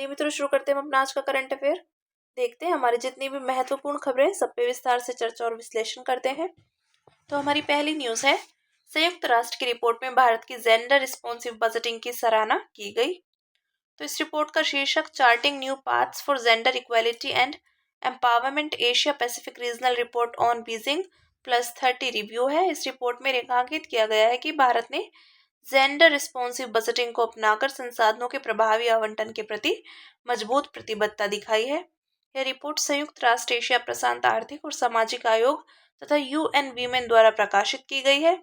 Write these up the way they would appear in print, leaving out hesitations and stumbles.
चलिए मित्रों, शुरू करते हैं हम अपना आज का करंट अफेयर। देखते हैं हमारी जितनी भी महत्वपूर्ण खबरें सब पे विस्तार से चर्चा और विश्लेषण करते हैं। तो हमारी पहली न्यूज है, संयुक्त राष्ट्र की रिपोर्ट में भारत की जेंडर रिस्पॉन्सिव बजटिंग की सराहना की गई। तो इस रिपोर्ट का शीर्षक charting new paths for gender equality and empowerment Asia Pacific regional report on बीजिंग+30 रिव्यू है। इस रिपोर्ट में रेखांकित किया गया है कि भारत ने जेंडर रिस्पॉन्सिव बजटिंग को अपनाकर संसाधनों के प्रभावी आवंटन के प्रति मजबूत प्रतिबद्धता दिखाई है। यह रिपोर्ट संयुक्त राष्ट्र एशिया प्रशांत आर्थिक और सामाजिक आयोग तथा यूएन वीमेन द्वारा प्रकाशित की गई है।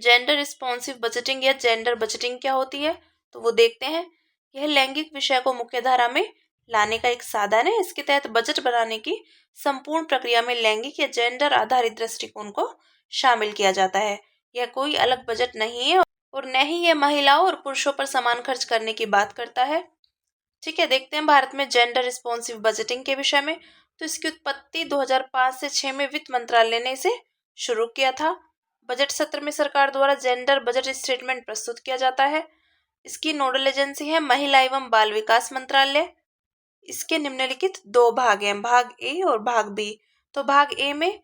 जेंडर रिस्पॉन्सिव बजटिंग या जेंडर बजटिंग क्या होती है, तो वो देखते हैं। यह लैंगिक विषय को मुख्य धारा में लाने का एक साधन है। इसके तहत बजट बनाने की संपूर्ण प्रक्रिया में लैंगिक या जेंडर आधारित दृष्टिकोण को शामिल किया जाता है। यह कोई अलग बजट नहीं है और न ही यह महिलाओं और पुरुषों पर समान खर्च करने की बात करता है। ठीक है, देखते हैं भारत में जेंडर रिस्पॉन्सिव बजटिंग के विषय में। तो इसकी उत्पत्ति 2005 से 6 में वित्त मंत्रालय ने इसे शुरू किया था। बजट सत्र में सरकार द्वारा जेंडर बजट स्टेटमेंट प्रस्तुत किया जाता है। इसकी नोडल एजेंसी है महिला एवं बाल विकास मंत्रालय। इसके निम्नलिखित दो भाग हैं, भाग ए और भाग बी। तो भाग ए में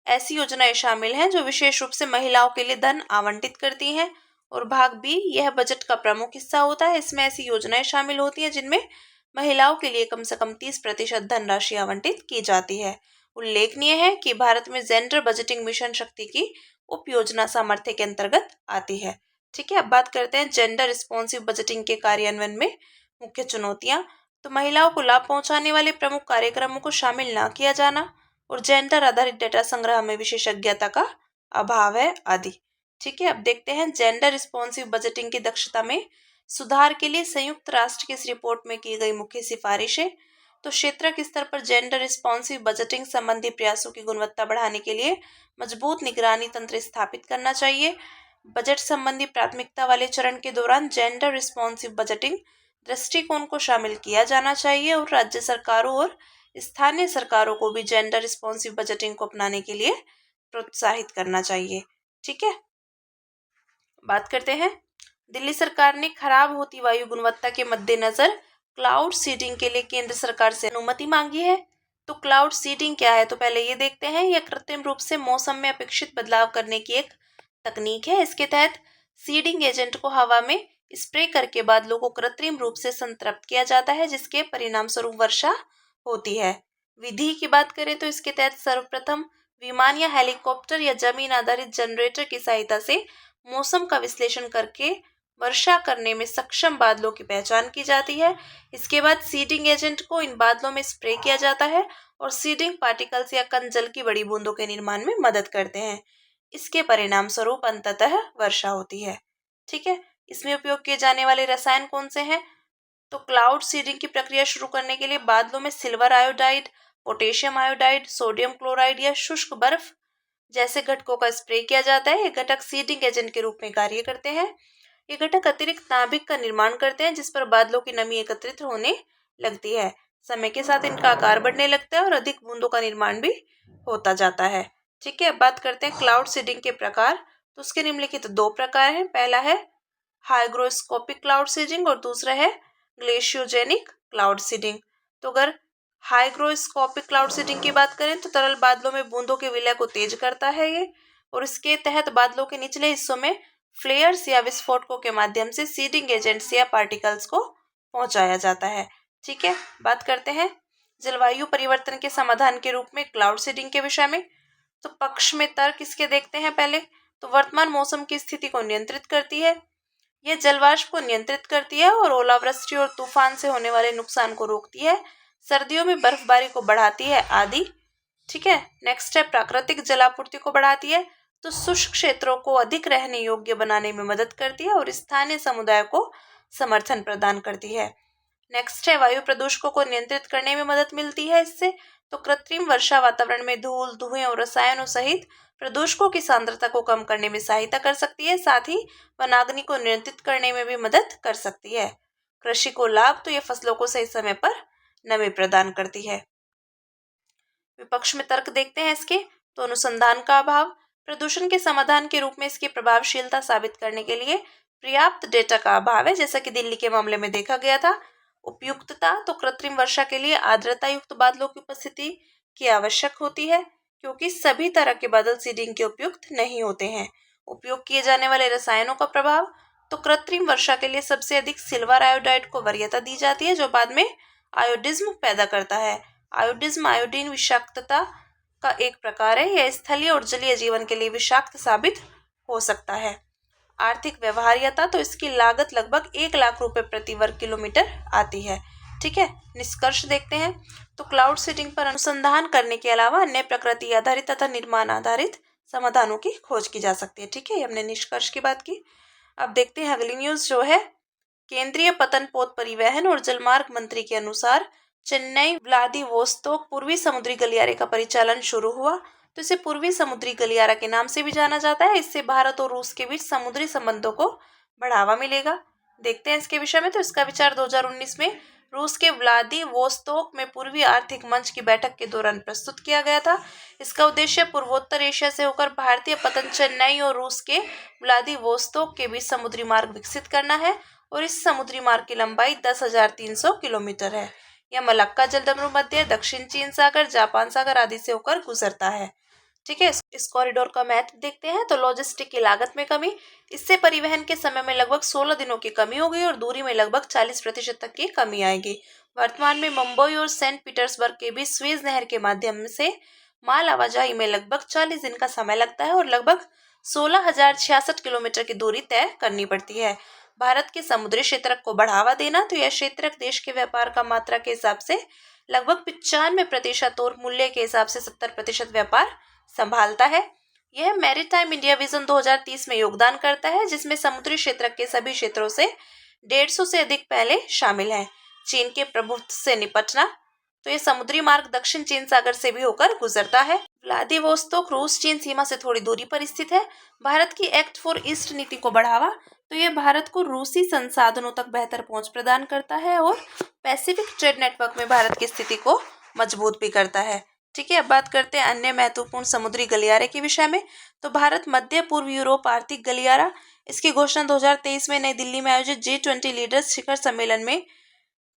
ऐसी योजनाएं शामिल हैं जो विशेष रूप से महिलाओं के लिए धन आवंटित करती हैं, और भाग बी यह बजट का प्रमुख हिस्सा होता है। इसमें ऐसी योजनाएं शामिल होती हैं जिनमें महिलाओं के लिए कम से कम 30% धनराशि आवंटित की जाती है। उल्लेखनीय है कि भारत में जेंडर बजटिंग मिशन शक्ति की उप योजना सामर्थ्य के अंतर्गत आती है। ठीक है, अब बात करते हैं जेंडर रिस्पॉन्सिव बजटिंग के कार्यान्वयन में मुख्य चुनौतियां। तो महिलाओं को लाभ पहुंचाने वाले प्रमुख कार्यक्रमों को शामिल न किया जाना और जेंडर आधारित डेटा संग्रह में विशेषज्ञता का अभाव है आदि। ठीक है, अब देखते हैं जेंडर रिस्पॉन्सिव बजटिंग की दक्षता में सुधार के लिए संयुक्त राष्ट्र की इस रिपोर्ट में की गई मुख्य सिफारिशें। तो क्षेत्रक स्तर पर जेंडर रिस्पॉन्सिव बजटिंग संबंधी प्रयासों की गुणवत्ता बढ़ाने के लिए मजबूत निगरानी तंत्र स्थापित करना चाहिए। बजट संबंधी प्राथमिकता वाले चरण के दौरान जेंडर रिस्पॉन्सिव बजटिंग दृष्टिकोण को शामिल किया जाना चाहिए और राज्य सरकारों और स्थानीय सरकारों को भी जेंडर रिस्पॉन्सिव बजटिंग को अपनाने के लिए प्रोत्साहित करना चाहिए। ठीक है, बात करते हैं। दिल्ली सरकार ने खराब होती वायु गुणवत्ता के मद्देनजर क्लाउड सीडिंग के लिए केंद्र सरकार से अनुमति मांगी है। तो क्लाउड सीडिंग क्या है, तो पहले ये देखते हैं। यह कृत्रिम रूप से मौसम में अपेक्षित बदलाव करने की एक तकनीक है। इसके तहत सीडिंग एजेंट को हवा में स्प्रे करके बादलों को कृत्रिम रूप से संतृप्त किया जाता है, जिसके परिणाम स्वरूप वर्षा होती है। विधि की बात करें तो इसके तहत सर्वप्रथम विमान या हेलीकॉप्टर या जमीन आधारित जनरेटर की सहायता से मौसम का विश्लेषण करके वर्षा करने में सक्षम बादलों की पहचान की जाती है। इसके बाद सीडिंग एजेंट को इन बादलों में स्प्रे किया जाता है और सीडिंग पार्टिकल्स या कण जल की बड़ी बूंदों के निर्माण में मदद करते हैं। इसके परिणाम स्वरूप अंततः वर्षा होती है। ठीक है, इसमें उपयोग किए जाने वाले रसायन कौन से हैं, तो क्लाउड सीडिंग की प्रक्रिया शुरू करने के लिए बादलों में silver iodide, potassium iodide, sodium chloride या शुष्क बर्फ जैसे घटकों का स्प्रे किया जाता है। ये घटक सीडिंग एजेंट के रूप में कार्य करते हैं। ये घटक अतिरिक्त नाभिक का निर्माण करते हैं जिस पर बादलों की नमी एकत्रित होने लगती है। समय के साथ इनका आकार बढ़ने लगता है और अधिक बूंदों का निर्माण भी होता जाता है। ठीक है, अब बात करते हैं क्लाउड सीडिंग के प्रकार। तो उसके निम्नलिखित दो प्रकार हैं। पहला है हाइग्रोस्कोपिक क्लाउड सीडिंग और दूसरा है ग्लेशियोजेनिक क्लाउड सीडिंग। तो अगर हाइग्रोस्कोपिक क्लाउड सीडिंग की बात करें तो तरल बादलों में बूंदों के विलय को तेज करता है ये, और इसके तहत बादलों के निचले हिस्सों में फ्लेयर्स या विस्फोटकों के माध्यम से सीडिंग एजेंट्स या पार्टिकल्स को पहुंचाया जाता है। ठीक है, बात करते हैं जलवायु परिवर्तन के समाधान के रूप में क्लाउड सीडिंग के विषय में। तो पक्ष में तर्क इसके देखते हैं। पहले तो वर्तमान मौसम की स्थिति को नियंत्रित करती है। यह जलवाष्प को नियंत्रित करती है और ओलावृष्टि और तूफान से होने वाले नुकसान को रोकती है। सर्दियों में बर्फबारी को बढ़ाती है आदि। ठीक है, नेक्स्ट है प्राकृतिक जलापूर्ति को बढ़ाती है। तो शुष्क क्षेत्रों को अधिक रहने योग्य बनाने में मदद करती है और स्थानीय समुदाय को समर्थन प्रदान करती है। नेक्स्ट है वायु प्रदूषकों को नियंत्रित करने में मदद मिलती है इससे। तो कृत्रिम वर्षा वातावरण में धूल, धुएं और रसायनों सहित प्रदूषकों की सांद्रता को कम करने में सहायता कर सकती है। साथ ही वनाग्नि को नियंत्रित करने में भी मदद कर सकती है। कृषि को लाभ, तो ये फसलों को सही समय पर नमी प्रदान करती है। विपक्ष में तर्क देखते हैं इसके। तो अनुसंधान का अभाव, प्रदूषण के समाधान के रूप में इसकी प्रभावशीलता साबित करने के लिए पर्याप्त डेटा का अभाव है, जैसा कि दिल्ली के मामले में देखा गया था। उपयुक्तता, तो कृत्रिम वर्षा के लिए आर्द्रता युक्त बादलों की उपस्थिति की आवश्यक होती है, क्योंकि सभी तरह के बादल सीडिंग के उपयुक्त नहीं होते हैं। उपयोग किए जाने वाले रसायनों का प्रभाव, तो कृत्रिम वर्षा के लिए सबसे अधिक सिल्वर आयोडाइड को वरीयता दी जाती है, जो बाद में आयोडिज्म पैदा करता है। आयोडिज्म आयोडीन विषाक्तता का एक प्रकार है। यह स्थलीय और जलीय जीवन के लिए विषाक्त साबित हो सकता है। आर्थिक व्यवहार्यता, तो इसकी लागत लगभग 1 लाख रुपए प्रति वर्ग किलोमीटर आती है। ठीक है, निष्कर्ष देखते हैं। तो क्लाउड सीडिंग पर अनुसंधान करने के अलावा अन्य प्रकृति आधारित तथा निर्माण आधारित समाधानों की खोज की जा सकती है। ठीक है, हमने निष्कर्ष की बात की। अब देखते हैं अगली न्यूज जो है, केंद्रीय पतन पोत परिवहन और जलमार्ग मंत्री के अनुसार चेन्नई व्लादिवोस्तोक पूर्वी समुद्री गलियारे का परिचालन शुरू हुआ। तो इसे पूर्वी समुद्री गलियारा के नाम से भी जाना जाता है। इससे भारत और रूस के बीच समुद्री संबंधों को बढ़ावा मिलेगा। देखते हैं इसके विषय में। तो इसका विचार 2019 में रूस के व्लादिवोस्तोक में पूर्वी आर्थिक मंच की बैठक के दौरान प्रस्तुत किया गया था। इसका उद्देश्य पूर्वोत्तर एशिया से होकर भारतीय पतन चेन्नई और रूस के व्लादिवोस्तोक के बीच समुद्री मार्ग विकसित करना है, और इस समुद्री मार्ग की लंबाई 10,300 किलोमीटर है। यह मलक्का जलदमरू मध्य, दक्षिण चीन सागर, जापान सागर आदि से होकर गुजरता है। ठीक है, इस कॉरिडोर का महत्व देखते हैं। तो लॉजिस्टिक की लागत में कमी, इससे परिवहन के समय में लगभग 16 दिनों की कमी होगी और दूरी में लगभग 40% तक की कमी आएगी। वर्तमान में मुंबई और सेंट पीटर्सबर्ग के बीच स्वेज नहर के माध्यम से माल आवाजाही में लगभग 40 दिन का समय लगता है और लगभग 16,066 किलोमीटर की दूरी तय करनी पड़ती है। भारत के समुद्री क्षेत्र को बढ़ावा देना, तो यह क्षेत्र देश के व्यापार का मात्रा के हिसाब से लगभग 95% और मूल्य के हिसाब से 70% व्यापार संभालता है। यह मैरीटाइम इंडिया विजन 2030 में योगदान करता है, जिसमें समुद्री क्षेत्र के सभी क्षेत्रों से 150 से अधिक पहले शामिल हैं। चीन के प्रभुत्व से निपटना, तो यह समुद्री मार्ग दक्षिण चीन सागर से भी होकर गुजरता है। व्लादिवोस्तोक रूस चीन सीमा से थोड़ी दूरी पर स्थित है। भारत की एक्ट फॉर ईस्ट नीति को बढ़ावा, तो यह भारत को रूसी संसाधनों तक बेहतर पहुंच प्रदान करता है और पैसिफिक ट्रेड नेटवर्क में भारत की स्थिति को मजबूत भी करता है। ठीक है, अब बात करते हैं अन्य महत्वपूर्ण समुद्री गलियारे के विषय में। तो भारत मध्य पूर्व यूरोप आर्थिक गलियारा, इसकी घोषणा 2023 में नई दिल्ली में आयोजित G20 लीडर्स शिखर सम्मेलन में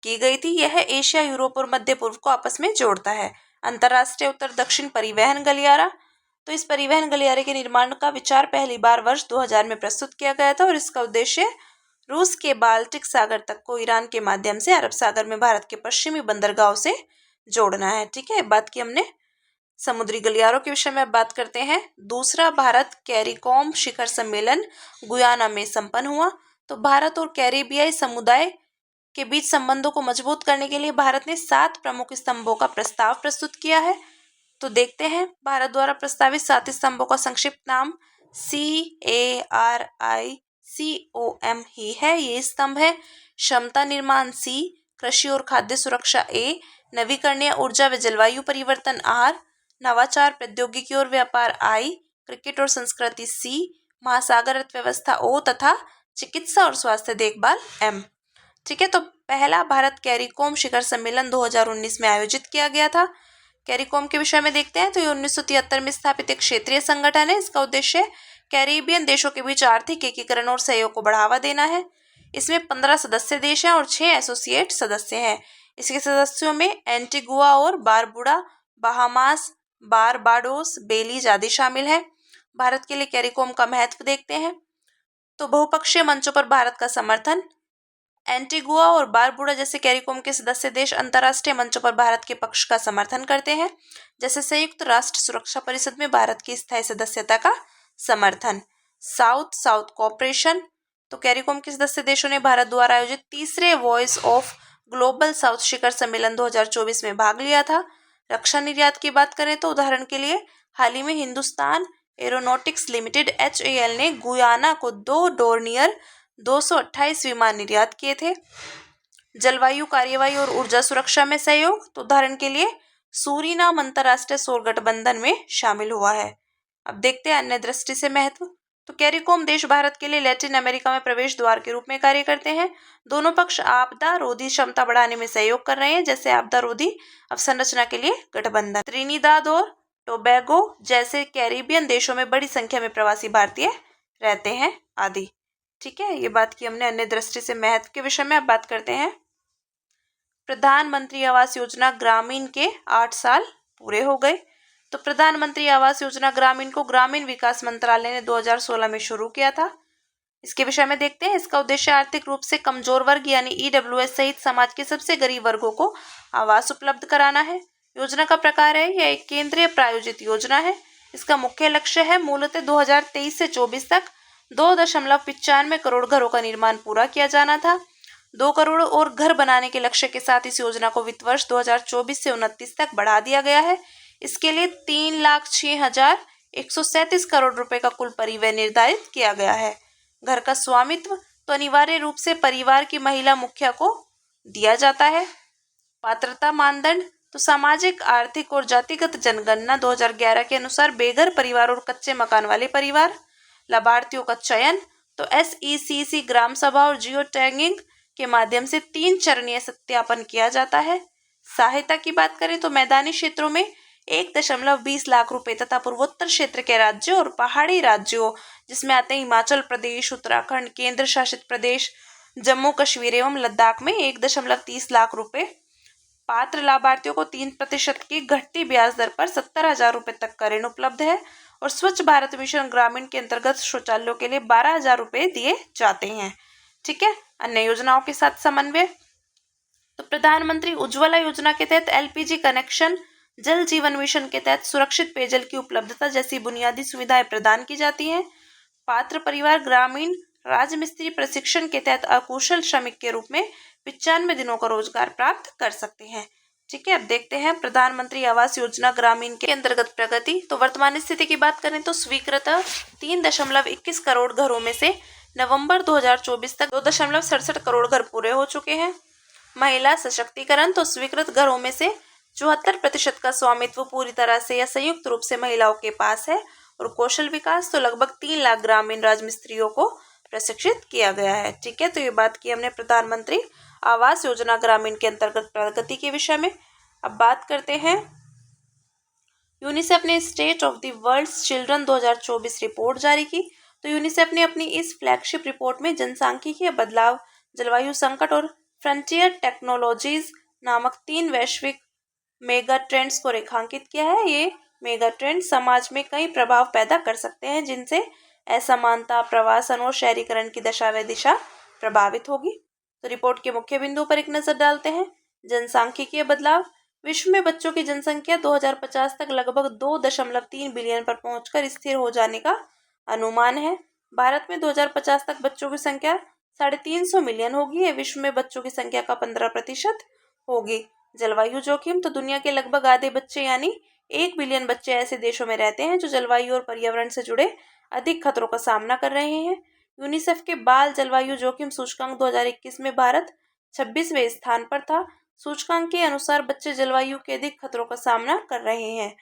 की गई थी। यह एशिया, यूरोप और मध्य पूर्व को आपस में जोड़ता है। अंतर्राष्ट्रीय उत्तर दक्षिण परिवहन गलियारा, तो इस परिवहन गलियारे के निर्माण का विचार पहली बार वर्ष 2000 में प्रस्तुत किया गया था और इसका उद्देश्य रूस के बाल्टिक सागर तक को ईरान के माध्यम से अरब सागर में भारत के पश्चिमी बंदरगाहों से जोड़ना है। ठीक है, बात की हमने समुद्री गलियारों के विषय में। बात करते हैं। दूसरा भारत कैरिकॉम शिखर सम्मेलन गुयाना में संपन्न हुआ। तो भारत और कैरिबियाई समुदाय के बीच संबंधों को मजबूत करने के लिए भारत ने 7 प्रमुख स्तंभों का प्रस्ताव प्रस्तुत किया है। तो देखते हैं, भारत द्वारा प्रस्तावित 7 स्तंभों का संक्षिप्त नाम CARICOM ही है। ये स्तंभ है: क्षमता निर्माण C, कृषि और खाद्य सुरक्षा A, नवीकरणीय ऊर्जा व जलवायु परिवर्तन R, नवाचार प्रौद्योगिकी और व्यापार I, क्रिकेट और संस्कृति C, महासागर अर्थव्यवस्था O तथा चिकित्सा और स्वास्थ्य देखभाल M। ठीक है, तो पहला भारत कैरिकॉम शिखर सम्मेलन 2019 में आयोजित किया गया था। कैरिकॉम के विषय में देखते हैं। तो ये 1973 में स्थापित एक क्षेत्रीय संगठन है। इसका उद्देश्य कैरिबियन देशों के बीच आर्थिक एकीकरण और सहयोग को बढ़ावा देना है। इसमें 15 सदस्य देश हैं और 6 एसोसिएट सदस्य हैं। इसके सदस्यों में एंटीगुआ और बारबुडा, बहामास, बारबाडोस, बेलीज आदि शामिल हैं। भारत के लिए कैरिकॉम का महत्व देखते हैं। तो बहुपक्षीय मंचों पर भारत का समर्थन, एंटीगुआ और बारबुडा जैसे कैरिकॉम के सदस्य देश अंतर्राष्ट्रीय मंचों पर भारत के पक्ष का समर्थन करते हैं, जैसे संयुक्त राष्ट्र सुरक्षा परिषद में भारत की स्थायी सदस्यता का समर्थन। साउथ साउथ कोऑपरेशन, तो कैरिकॉम के सदस्य देशों ने भारत द्वारा आयोजित तीसरे वॉइस ऑफ ग्लोबल साउथ शिखर सम्मेलन 2024 में भाग लिया था। रक्षा निर्यात की बात करें तो उदाहरण के लिए हाल ही में हिंदुस्तान एरोनॉटिक्स लिमिटेड HAL ने गुयाना को 2 डोर्नियर 228 विमान निर्यात किए थे। जलवायु कार्यवाही और ऊर्जा सुरक्षा में सहयोग, तो उदाहरण के लिए सूरीनाम अंतर्राष्ट्रीय सौर गठबंधन में शामिल हुआ है। अब देखते हैं अन्य दृष्टि से महत्व। तो कैरिकॉम देश भारत के लिए लैटिन अमेरिका में प्रवेश द्वार के रूप में कार्य करते हैं। दोनों पक्ष आपदा रोधी क्षमता बढ़ाने में सहयोग कर रहे हैं, जैसे आपदा रोधी अवसंरचना के लिए गठबंधन। त्रिनिदाद और टोबैगो जैसे कैरिबियन देशों में बड़ी संख्या में प्रवासी भारतीय रहते हैं आदि। ठीक है, ये बात की हमने अन्य दृष्टि से महत्व के विषय में। अब बात करते हैं प्रधानमंत्री आवास योजना ग्रामीण के 8 साल पूरे हो गए। तो प्रधानमंत्री आवास योजना ग्रामीण को ग्रामीण विकास मंत्रालय ने 2016 में शुरू किया था। इसके विषय में देखते हैं। इसका उद्देश्य आर्थिक रूप से कमजोर वर्ग यानी ईडब्ल्यूएस सहित समाज के सबसे गरीब वर्गों को आवास उपलब्ध कराना है। योजना का प्रकार है, यह एक केंद्रीय प्रायोजित योजना है। इसका मुख्य लक्ष्य है मूलतः 2023 से 24 तक 2.95 करोड़ घरों का निर्माण पूरा किया जाना था। 2 करोड़ और घर बनाने के लक्ष्य के साथ इस योजना को वित्त वर्ष 2024 से 29 तक बढ़ा दिया गया है। इसके लिए 3,06,137 करोड़ रुपए का कुल परिव्यय निर्धारित किया गया है। घर का स्वामित्व तो अनिवार्य रूप से परिवार की महिला मुखिया को दिया जाता है। पात्रता मानदंड तो सामाजिक, आर्थिक और जातिगत जनगणना 2011 के अनुसार बेघर परिवार और कच्चे मकान वाले परिवार। लाभार्थियों का चयन तो SECC ग्राम सभा और जियो टैगिंग के माध्यम से 3 चरणीय सत्यापन किया जाता है। सहायता की बात करें तो मैदानी क्षेत्रों में 1.20 लाख रुपए तथा पूर्वोत्तर क्षेत्र के राज्यों और पहाड़ी राज्यों जिसमें आते हैं हिमाचल प्रदेश, उत्तराखंड, केंद्र शासित प्रदेश, जम्मू कश्मीर एवं लद्दाख में 1.30 लाख रुपए। पात्र लाभार्थियों को 3% की घटती ब्याज दर पर 70,000 रुपए तक का ऋण उपलब्ध है और स्वच्छ भारत मिशन ग्रामीण के अंतर्गत शौचालयों के लिए 12,000 रुपए दिए जाते हैं। ठीक है। अन्य योजनाओं के साथ समन्वय तो प्रधानमंत्री उज्ज्वला योजना के तहत LPG कनेक्शन, जल जीवन मिशन के तहत सुरक्षित पेयजल की उपलब्धता जैसी बुनियादी सुविधाएं प्रदान की जाती हैं। पात्र परिवार ग्रामीण राजमिस्त्री प्रशिक्षण के तहत अकुशल श्रमिक के रूप में 95 दिनों का रोजगार प्राप्त कर सकते हैं। ठीक है। अब देखते हैं प्रधानमंत्री आवास योजना ग्रामीण के अंतर्गत प्रगति। तो वर्तमान स्थिति की बात करें तो स्वीकृत 3.21 करोड़ घरों में से नवंबर 2024 तक 2.67 करोड़ घर पूरे हो चुके हैं। महिला सशक्तिकरण तो स्वीकृत घरों में से 74% का स्वामित्व पूरी तरह से या संयुक्त रूप से महिलाओं के पास है और कौशल विकास तो लगभग 3 लाख ग्रामीण राजमिस्त्रियों को प्रशिक्षित किया गया है। ठीक है। तो ये बात की हमने प्रधानमंत्री आवास योजना ग्रामीण के अंतर्गत प्रगति के विषय में। अब बात करते हैं यूनिसेफ ने state of the world children 2024 report जारी की। तो यूनिसेफ ने अपनी इस फ्लैगशिप रिपोर्ट में जनसांख्यिकीय बदलाव, जलवायु संकट और फ्रंटियर टेक्नोलॉजीज नामक 3 वैश्विक मेगा ट्रेंड्स को रेखांकित किया है। ये मेगा ट्रेंड समाज में कई प्रभाव पैदा कर सकते हैं जिनसे असमानता, प्रवासन और शहरीकरण की दशा व दिशा प्रभावित होगी। तो रिपोर्ट के मुख्य बिंदुओं पर एक नजर डालते हैं। जनसांख्यिकीय बदलाव, विश्व में बच्चों की जनसंख्या 2050 तक लगभग 2.3 बिलियन पर पहुंचकर स्थिर हो जाने का अनुमान है। भारत में 2050 तक बच्चों की संख्या 350 मिलियन होगी। यह विश्व में बच्चों की संख्या का 15% होगी। जलवायु जोखिम तो दुनिया के लगभग आधे बच्चे यानी 1 बिलियन बच्चे ऐसे देशों में रहते हैं जो जलवायु और पर्यावरण से जुड़े अधिक खतरों का सामना कर रहे हैं। यूनिसेफ के बाल जलवायु जोखिम सूचकांक 2021 में भारत 26वें स्थान पर था। सूचकांक के अनुसार बच्चे जलवायु के अधिक खतरों का सामना कर रहे हैं।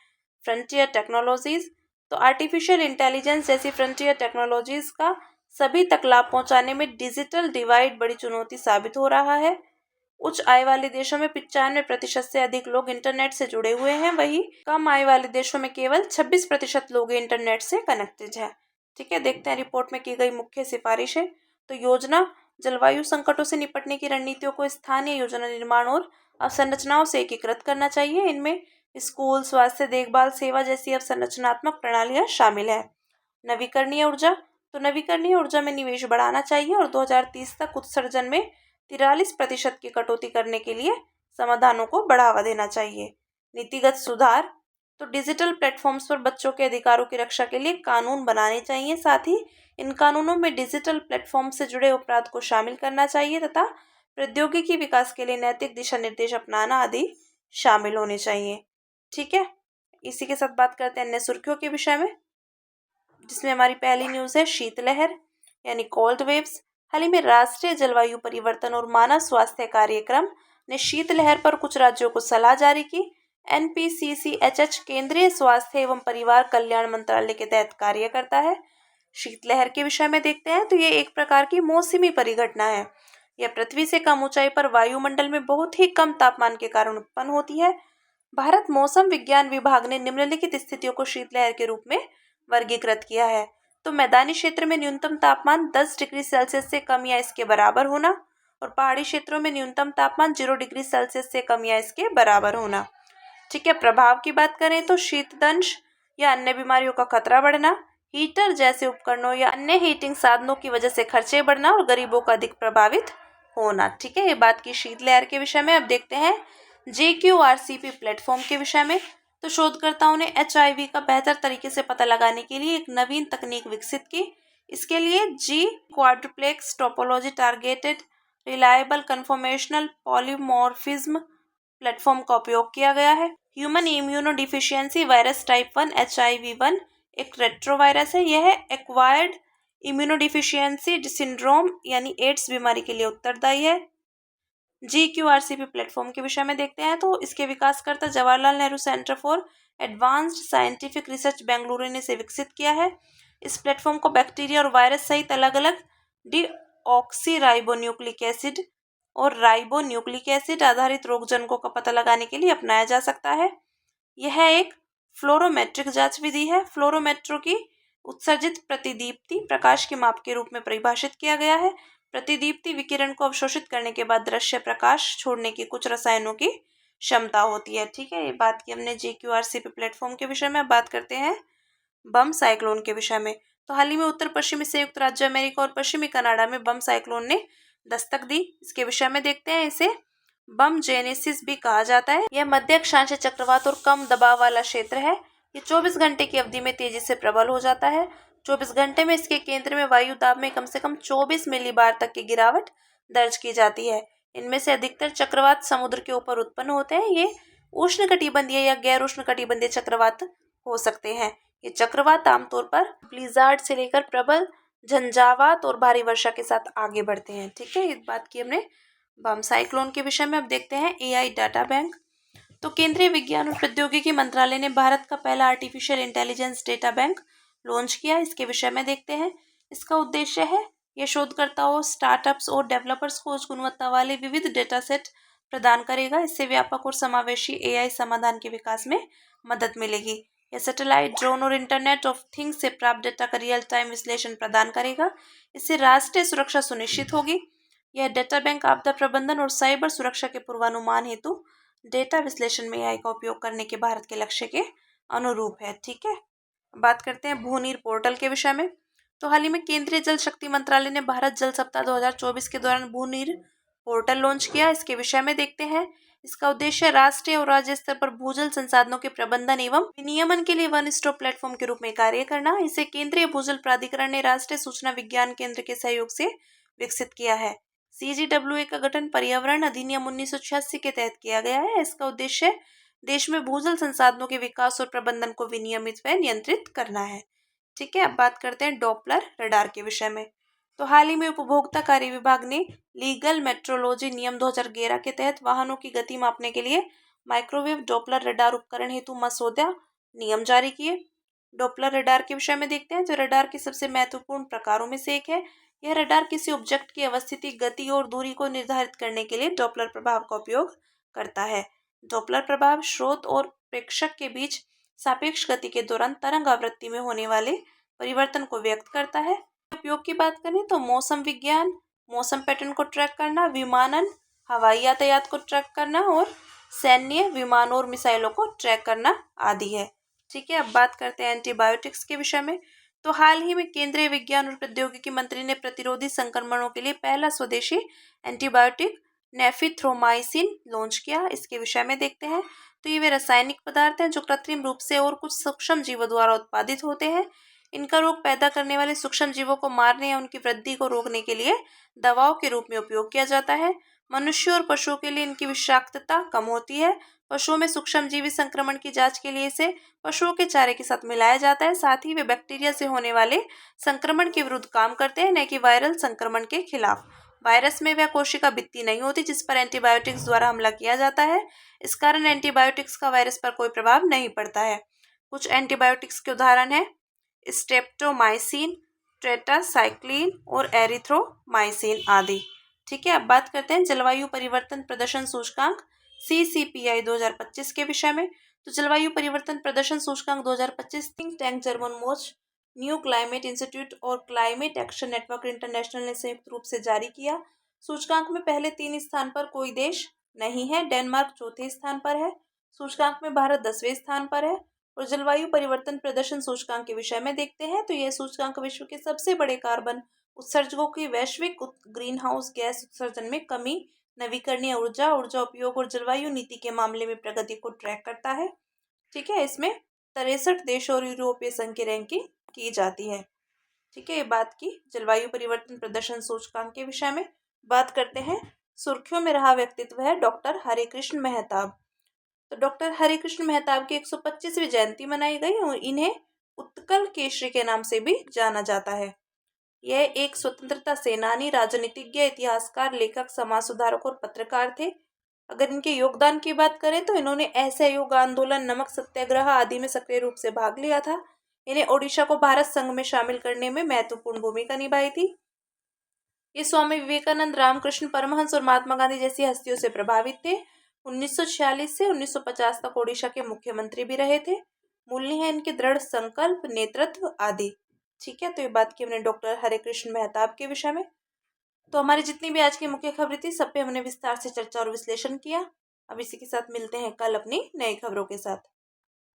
फ्रंटियर टेक्नोलॉजीज तो आर्टिफिशियल इंटेलिजेंस जैसी फ्रंटियर टेक्नोलॉजीज का सभी तक लाभ पहुंचाने में डिजिटल डिवाइड बड़ी चुनौती साबित हो रहा है। उच्च आय वाले देशों में 95% से अधिक लोग इंटरनेट से जुड़े हुए हैं, वहीं कम आय वाले देशों में केवल 26% लोग इंटरनेट से कनेक्टेड हैं। ठीक है। देखते हैं रिपोर्ट में की गई मुख्य सिफारिशें। तो योजना जलवायु संकटों से निपटने की रणनीतियों को स्थानीय योजना निर्माण और अवसंरचनाओं से एकीकृत करना चाहिए। इनमें स्कूल, स्वास्थ्य देखभाल सेवा जैसी अवसंरचनात्मक प्रणालियां शामिल है। नवीकरणीय ऊर्जा तो नवीकरणीय ऊर्जा में निवेश बढ़ाना चाहिए और 2030 तक उत्सर्जन में 43% की कटौती करने के लिए समाधानों को बढ़ावा देना चाहिए। नीतिगत सुधार तो डिजिटल प्लेटफॉर्म्स पर बच्चों के अधिकारों की रक्षा के लिए कानून बनाने चाहिए। साथ ही इन कानूनों में डिजिटल प्लेटफॉर्म से जुड़े अपराध को शामिल करना चाहिए तथा प्रौद्योगिकी विकास के लिए नैतिक दिशा निर्देश अपनाना आदि शामिल होने चाहिए। ठीक है। इसी के साथ बात करते हैं अन्य सुर्खियों के विषय में, जिसमें हमारी पहली न्यूज़ है शीतलहर यानी कोल्ड वेव्स। हाल ही में राष्ट्रीय जलवायु परिवर्तन और मानव स्वास्थ्य कार्यक्रम ने शीतलहर पर कुछ राज्यों को सलाह जारी की। NPCCHH केंद्रीय स्वास्थ्य एवं परिवार कल्याण मंत्रालय के तहत कार्य करता है। शीतलहर के विषय में देखते हैं तो ये एक प्रकार की मौसमी परिघटना है। यह पृथ्वी से कम ऊंचाई पर वायुमंडल में बहुत ही कम तापमान के कारण उत्पन्न होती है। भारत मौसम विज्ञान विभाग ने निम्नलिखित स्थितियों को शीतलहर के रूप में वर्गीकृत किया है। तो मैदानी क्षेत्र में न्यूनतम तापमान 10 डिग्री सेल्सियस से कम या इसके बराबर होना और पहाड़ी क्षेत्रों में न्यूनतम तापमान 0 डिग्री सेल्सियस से कम या इसके बराबर होना। ठीक है, प्रभाव की बात करें तो शीतदंश या अन्य बीमारियों का खतरा बढ़ना, हीटर जैसे उपकरणों या अन्य हीटिंग साधनों की वजह से खर्चे बढ़ना और गरीबों का अधिक प्रभावित होना। ठीक है, ये बात की शीतलहर के विषय में। अब देखते हैं JQRCP प्लेटफॉर्म के विषय में। तो शोधकर्ताओं ने HIV का बेहतर तरीके से पता लगाने के लिए एक नवीन तकनीक विकसित की। इसके लिए G quadruplex topology targeted reliable conformational polymorphism platform का उपयोग किया गया है। Human immunodeficiency virus type 1 HIV-1 एक रेट्रोवायरस है। यह एक्वायर्ड इम्यूनो डिफिशियंसी सिंड्रोम यानी एड्स बीमारी के लिए उत्तरदायी है। JQRCP प्लेटफॉर्म के विषय में देखते हैं तो इसके विकासकर्ता Jawaharlal Nehru Centre for Advanced Scientific Research Bengaluru ने इसे विकसित किया है। इस प्लेटफॉर्म को बैक्टीरिया और वायरस सहित अलग अलग डीऑक्सीराइबोन्यूक्लिक एसिड और राइबोन्यूक्लिक एसिड आधारित रोगजनकों का पता लगाने के लिए अपनाया जा सकता है। यह एक फ्लोरोमेट्रिक जांच विधि है। फ्लोरोमेट्रो की उत्सर्जित प्रतिदीप्ति प्रकाश के माप के रूप में परिभाषित किया गया है। प्रतिदीप्ति विकिरण को अवशोषित करने के बाद दृश्य प्रकाश छोड़ने की कुछ रसायनों की क्षमता होती है। ठीक है, ये बात की हमने JQRCP प्लेटफॉर्म के विषय में। बात करते हैं बम साइक्लोन के विषय में। तो हाल ही में उत्तर पश्चिमी संयुक्त राज्य अमेरिका और पश्चिमी कनाडा में बम साइक्लोन ने दस्तक दी। इसके विषय में देखते हैं। इसे बम जेनेसिस भी कहा जाता है। यह मध्य अक्षांशीय चक्रवात और कम दबाव वाला क्षेत्र है। ये 24 घंटे की अवधि में तेजी से प्रबल हो जाता है। 24 घंटे में इसके केंद्र में वायु दाब में कम से कम 24 मिलीबार तक की गिरावट दर्ज की जाती है। इनमें से अधिकतर चक्रवात समुद्र के ऊपर उत्पन्न होते हैं। ये उष्णकटिबंधीय या गैर उष्णकटिबंधीय चक्रवात हो सकते हैं। ये चक्रवात आमतौर पर ब्लिजार्ड से लेकर प्रबल झंझावात और भारी वर्षा के साथ आगे बढ़ते हैं। ठीक है, इस बात की हमने बम साइक्लोन के विषय में। अब देखते हैं AI डाटा बैंक। तो केंद्रीय विज्ञान और प्रौद्योगिकी मंत्रालय ने भारत का पहला artificial intelligence data bank launch किया। इसके विषय में देखते हैं। इसका उद्देश्य है यह शोधकर्ताओं, स्टार्टअप्स और डेवलपर्स को उच्च गुणवत्ता वाले विविध डेटा सेट प्रदान करेगा। इससे व्यापक और समावेशी AI समाधान के विकास में मदद मिलेगी। यह सैटेलाइट, ड्रोन और इंटरनेट ऑफ थिंग्स से प्राप्त डेटा का रियल टाइम विश्लेषण प्रदान करेगा। इससे राष्ट्रीय सुरक्षा सुनिश्चित होगी। यह डेटा बैंक आपदा प्रबंधन और साइबर सुरक्षा के पूर्वानुमान हेतु डेटा विश्लेषण में AI का उपयोग करने के भारत के लक्ष्य के अनुरूप है। ठीक है, बात करते हैं भूनीर पोर्टल के विषय में। तो हाल ही में केंद्रीय जल शक्ति मंत्रालय ने भारत जल सप्ताह 2024 के दौरान भूनीर पोर्टल लॉन्च किया। इसके विषय में देखते हैं। इसका उद्देश्य राष्ट्रीय और राज्य स्तर पर भूजल संसाधनों के प्रबंधन एवं विनियमन के लिए वन स्टॉप प्लेटफॉर्म के रूप में कार्य करना। इसे केंद्रीय भूजल प्राधिकरण ने राष्ट्रीय सूचना विज्ञान केंद्र के सहयोग से विकसित किया है। CGWA का गठन पर्यावरण अधिनियम 1986 के तहत किया गया है। इसका उद्देश्य देश में भूजल संसाधनों के विकास और प्रबंधन को विनियमित व नियंत्रित करना है। ठीक है, अब बात करते हैं डॉपलर रडार के विषय में। तो हाल ही में उपभोक्ता कार्य विभाग ने लीगल मेट्रोलॉजी नियम 2011 के तहत वाहनों की गति मापने के लिए माइक्रोवेव डॉपलर रडार उपकरण हेतु मसौदा नियम जारी किए। डॉपलर रडार के विषय में देखते हैं। जो रडार के सबसे महत्वपूर्ण प्रकारों में से एक है। यह रडार किसी ऑब्जेक्ट की अवस्थिति, गति और दूरी को निर्धारित करने के लिए डॉपलर प्रभाव का उपयोग करता है। डॉपलर प्रभाव स्रोत और प्रेक्षक के बीच सापेक्ष गति के दौरान तरंग आवृत्ति में होने वाले परिवर्तन को व्यक्त करता है। उपयोग की बात करें तो मौसम विज्ञान, मौसम पैटर्न को ट्रैक करना, विमानन, हवाई यातायात को ट्रैक करना और सैन्य विमानों और मिसाइलों को ट्रैक करना आदि है। ठीक है, अब बात करते हैं एंटीबायोटिक्स के विषय में। तो हाल ही में केंद्रीय विज्ञान और प्रौद्योगिकी मंत्री ने प्रतिरोधी संक्रमणों के लिए पहला स्वदेशी एंटीबायोटिक नेफिथ्रोमाइसिन लॉन्च किया। इसके विषय में देखते हैं। तो ये वे रासायनिक पदार्थ हैं जो कृत्रिम रूप से और कुछ सूक्ष्म जीवों द्वारा उत्पादित होते हैं। इनका रोग पैदा करने वाले सूक्ष्म जीवों को मारने या उनकी वृद्धि को रोकने के लिए दवाओं के रूप में उपयोग किया जाता है। मनुष्य और पशुओं के लिए इनकी विषाक्तता कम होती है। पशुओं में सूक्ष्मजीवी संक्रमण की जांच के लिए इसे पशुओं के चारे के साथ मिलाया जाता है। साथ ही वे बैक्टीरिया से होने वाले संक्रमण के विरुद्ध काम करते हैं, न कि वायरल संक्रमण के खिलाफ। वायरस में वह कोशिका भित्ति नहीं होती जिस पर एंटीबायोटिक्स द्वारा हमला किया जाता है। इस कारण एंटीबायोटिक्स का वायरस पर कोई प्रभाव नहीं पड़ता है। कुछ एंटीबायोटिक्स के उदाहरण हैं स्ट्रेप्टोमाइसिन, टेट्रासाइक्लिन और एरिथ्रोमाइसिन आदि। ठीक है, अब बात करते हैं जलवायु परिवर्तन प्रदर्शन सूचकांक CCPI 2025 के विषय में। तो जलवायु परिवर्तन प्रदर्शन सूचकांक 2025 थिंक टैंक जर्मन मोच, न्यू क्लाइमेट इंस्टीट्यूट और क्लाइमेट एक्शन नेटवर्क इंटरनेशनल ने संयुक्त रूप से जारी किया। सूचकांक में पहले 3 स्थान पर कोई देश नहीं है। डेनमार्क चौथे स्थान पर है। सूचकांक में भारत 10वें स्थान पर है। और जलवायु परिवर्तन प्रदर्शन सूचकांक के विषय में देखते हैं तो यह सूचकांक विश्व के सबसे बड़े कार्बन उत्सर्जकों की वैश्विक ग्रीन हाउस गैस उत्सर्जन में कमी, नवीकरणीय ऊर्जा, ऊर्जा उपयोग और जलवायु नीति के मामले में प्रगति को ट्रैक करता है। ठीक है, इसमें 63 देशों और यूरोपीय संघ की रैंकिंग की जाती है। ठीक है, ये बात की जलवायु परिवर्तन प्रदर्शन सूचकांक के विषय में। बात करते हैं, सुर्खियों में रहा व्यक्तित्व है डॉक्टर हरिकृष्ण मेहताब। तो डॉक्टर हरिकृष्ण मेहताब की 125वीं जयंती मनाई गई और इन्हें उत्कल केसरी के नाम से भी जाना जाता है। यह एक स्वतंत्रता सेनानी, राजनीतिज्ञ, इतिहासकार, लेखक, समाज सुधारक और पत्रकार थे। अगर इनके योगदान की बात करें तो इन्होंने असहयोग आंदोलन, नमक सत्याग्रह आदि में सक्रिय रूप से भाग लिया था। इन्हें ओडिशा को भारत संघ में शामिल करने में महत्वपूर्ण भूमिका निभाई थी। ये स्वामी विवेकानंद, रामकृष्ण परमहंस और महात्मा गांधी जैसी हस्तियों से प्रभावित थे। 1946 से 1950 तक ओडिशा के मुख्यमंत्री भी रहे थे। मूल्य है इनके दृढ़ संकल्प, नेतृत्व आदि। ठीक है, तो ये बात की हमने डॉक्टर हरिकृष्ण मेहताब के विषय में। तो हमारी जितनी भी आज की मुख्य खबरें थी सब पे हमने विस्तार से चर्चा और विश्लेषण किया। अब इसी के साथ मिलते हैं कल अपनी नई खबरों के साथ।